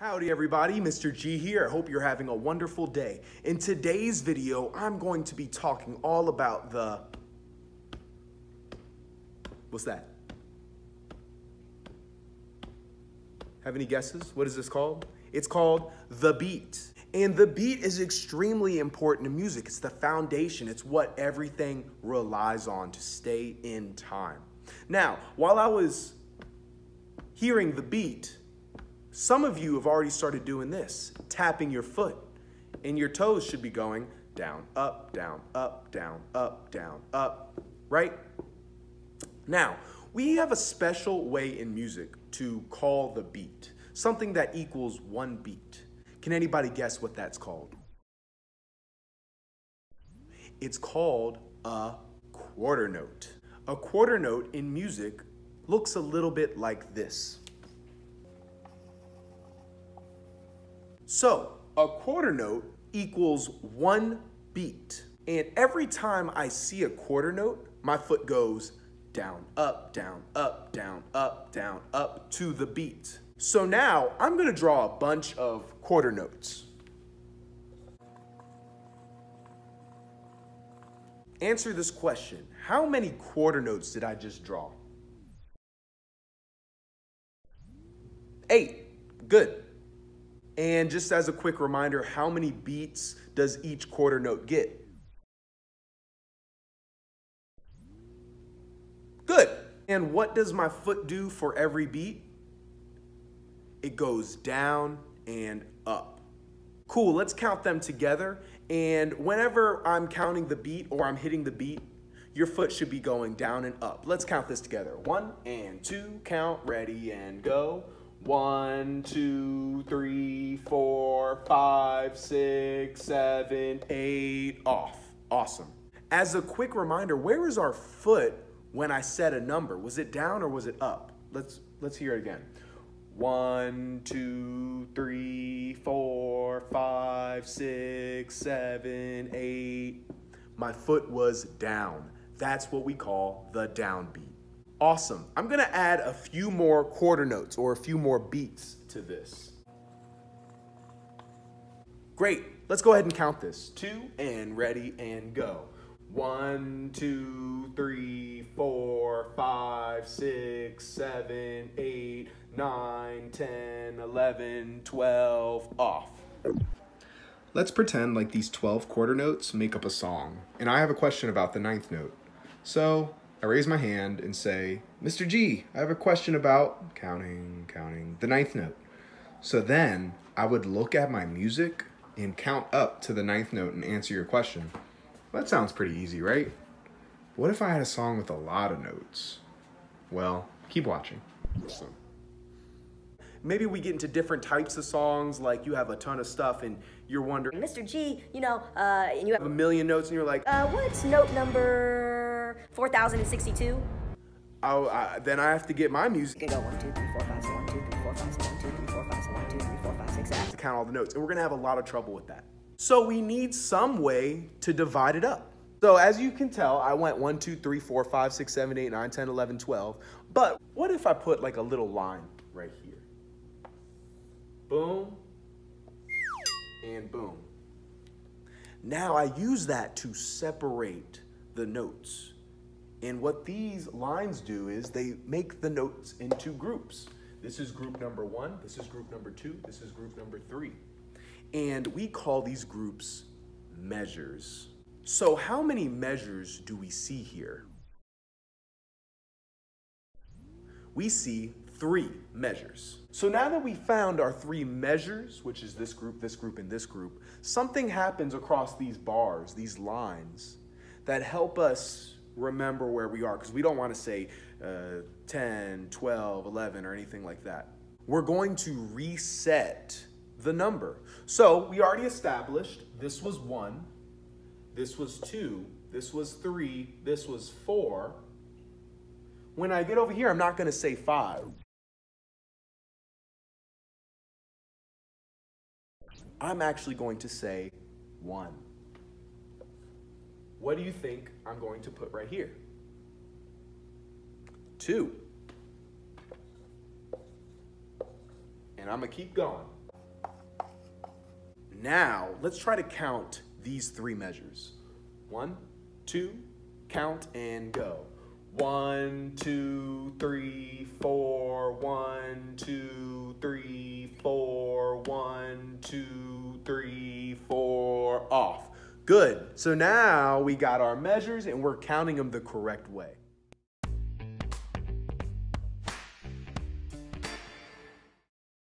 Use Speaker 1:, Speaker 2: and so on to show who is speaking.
Speaker 1: Howdy everybody, Mr. G here. I hope you're having a wonderful day. In today's video, I'm going to be talking all about the... What's that? Have any guesses? What is this called? It's called the beat. And the beat is extremely important in music. It's the foundation. It's what everything relies on to stay in time. Now, while I was hearing the beat, some of you have already started doing this, tapping your foot, and your toes should be going down, up, down, up, down, up, down, up, right? Now, we have a special way in music to call the beat, something that equals one beat. Can anybody guess what that's called? It's called a quarter note. A quarter note in music looks a little bit like this. So, a quarter note equals one beat. And every time I see a quarter note, my foot goes down, up, down, up, down, up, down, up to the beat. So now I'm gonna draw a bunch of quarter notes. Answer this question. How many quarter notes did I just draw? 8. Good. And just as a quick reminder, how many beats does each quarter note get? Good. And what does my foot do for every beat? It goes down and up. Cool, let's count them together. And whenever I'm counting the beat or I'm hitting the beat, your foot should be going down and up. Let's count this together. 1 and 2, count, ready, and go. 1, 2, 3, 4, 5, 6, 7, 8, off. Awesome. As a quick reminder, where is our foot when I set a number? Was it down or was it up? Let's hear it again. 1, 2, 3, 4, 5, 6, 7, 8. My foot was down. That's what we call the downbeat. Awesome. I'm gonna add a few more quarter notes or a few more beats to this. Great. Let's go ahead and count this. 2 and ready and go. 1, 2, 3, 4, 5, 6, 7, 8, 9, 10, 11, 12, off. Let's pretend like these 12 quarter notes make up a song, and I have a question about the 9th note. So I raise my hand and say, Mr. G, I have a question about counting, the 9th note. So then I would look at my music and count up to the 9th note and answer your question. Well, that sounds pretty easy, right? What if I had a song with a lot of notes? Well, keep watching. Maybe we get into different types of songs, like you have a ton of stuff and you're wondering,
Speaker 2: Mr. G, and you
Speaker 1: have a million notes and you're like,
Speaker 2: what's note number 4062?
Speaker 1: Then I have to get my music.
Speaker 2: You can go 1, 2, 3, 4, 5, 6, 1, 2, 3, 4, 5, 6, 1, 2, 3, 4, 5, 6, 1, 2, 3, 4, 5, 6, 7.
Speaker 1: To count all the notes, and we're gonna have a lot of trouble with that. So we need some way to divide it up. So as you can tell, I went 1, 2, 3, 4, 5, 6, 7, 8, 9, 10, 11, 12. But what if I put like a little line right here? Boom, and boom. Now I use that to separate the notes. And what these lines do is they make the notes into groups. This is group number 1, this is group number 2, this is group number 3. And we call these groups measures. So how many measures do we see here? We see 3 measures. So now that we found our 3 measures, which is this group, and this group, something happens across these bars, these lines, that help us remember where we are, because we don't want to say 10, 12, 11, or anything like that. We're going to reset the number. So we already established this was 1, this was 2, this was 3, this was 4. When I get over here, I'm not going to say 5. I'm actually going to say 1. What do you think I'm going to put right here? 2. And I'm gonna keep going. Now, let's try to count these three measures. 1, 2, count and go. 1, 2, 3, 4, 1, 2, 3, 4, 1, 2, 3, 4, off. Good. So now we got our measures and we're counting them the correct way.